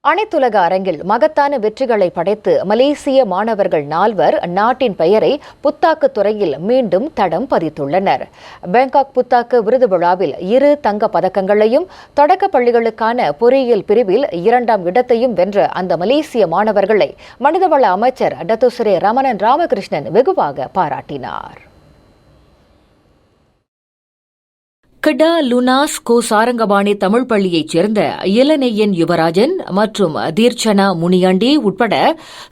அனைத்துலக அரங்கில் மகத்தான வெற்றிகளை படைத்து மலேசிய மாணவர்கள் 4 நாட்டின் பெயரை புத்தாக்க துறையில் மீண்டும் தடம் பதித்துள்ளனர். பேங்காக் புத்தாக்க விருது விழாவில் 2 தங்கப் பதக்கங்களையும் தொடக்கப் பள்ளிகளுக்கான பொறியியல் பிரிவில் 2ஆம் இடத்தையும் வென்ற அந்த மலேசிய மாணவர்களை மனிதவள அமைச்சர் டத்தோஸ்ரீ ரமணன் ராமகிருஷ்ணன் வெகுவாக பாராட்டினார். கிடா லுனாஸ் கோ சாரங்கபாணி தமிழ் பள்ளியைச் சேர்ந்த இளநெய்யன் யுவராஜன் மற்றும் தீர்ச்சனா முனியாண்டி உட்பட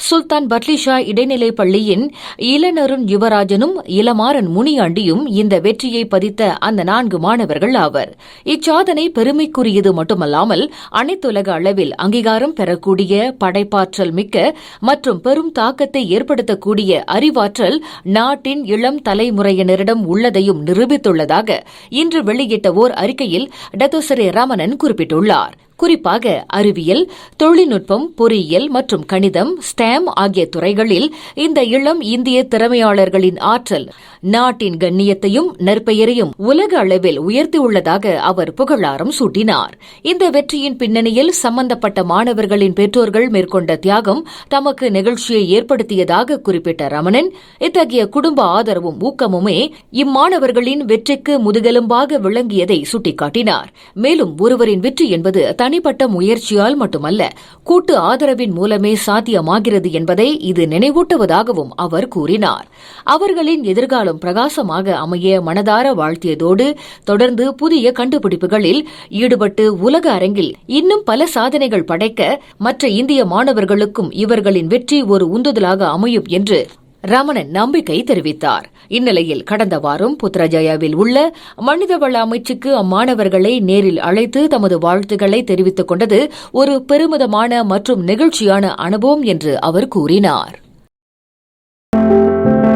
சுல்தான் பட்லிஷா இடைநிலைப் பள்ளியின் இளநருண் யுவராஜனும் இளமாறன் முனியாண்டியும் இந்த வெற்றியை பதித்த அந்த 4 மாணவர்கள் ஆவர். இச்சாதனை பெருமைக்குரியது மட்டுமல்லாமல் அனைத்துலக அளவில் அங்கீகாரம் பெறக்கூடிய படைப்பாற்றல் மிக்க மற்றும் பெரும் தாக்கத்தை ஏற்படுத்தக்கூடிய அறிவாற்றல் நாட்டின் இளம் தலைமுறையினரிடம் உள்ளதையும் நிரூபித்துள்ளதாக இன்று வெளியிட்ட ஓர் அறிக்கையில் டத்தோஸ்ரீ ரமணன் குறிப்பிட்டுள்ளார். குறிப்பாக அறிவியல், தொழில்நுட்பம், பொறியியல் மற்றும் கணிதம், ஸ்டாம் ஆகிய துறைகளில் இந்த இளம் இந்திய திறமையாளர்களின் ஆற்றல் நாட்டின் கண்ணியத்தையும் நற்பெயரையும் உலக அளவில் உயர்த்தியுள்ளதாக அவர் புகழாரம் சூட்டினார். இந்த வெற்றியின் பின்னணியில் சம்பந்தப்பட்ட மாணவர்களின் பெற்றோர்கள் மேற்கொண்ட தியாகம் தமக்கு நெகிழ்ச்சியை ஏற்படுத்தியதாக குறிப்பிட்ட ரமணன், இத்தகைய குடும்ப ஆதரவும் ஊக்கமுமே இம்மாணவர்களின் வெற்றிக்கு முதுகெலும்பாக விளங்கியதை சுட்டிக்காட்டினார். மேலும் ஒருவரின் வெற்றி என்பது தனிப்பட்ட முயற்சியால் மட்டுமல்ல, கூட்டு ஆதரவின் மூலமே சாத்தியமாகிறது என்பதை இது நினைவூட்டுவதாகவும் அவர் கூறினார். அவர்களின் எதிர்காலம் பிரகாசமாக அமைய மனதார வாழ்த்தியதோடு தொடர்ந்து புதிய கண்டுபிடிப்புகளில் ஈடுபட்டு உலக அரங்கில் இன்னும் பல சாதனைகள் படைக்க மற்ற இந்திய மாணவர்களுக்கும் இவர்களின் வெற்றி ஒரு உந்துதலாக அமையும் என்று ரமணன் நம்பிக்கை தெரிவித்தார். இந்நிலையில் கடந்த வாரம் புத்ராஜயாவில் உள்ள மனிதவள அமைச்சுக்கு அம்மாணவர்களை நேரில் அழைத்து தமது வாழ்த்துக்களை தெரிவித்துக் கொண்டது ஒரு பெருமிதமான மற்றும் நெகிழ்ச்சியான அனுபவம் என்று அவர் கூறினார்.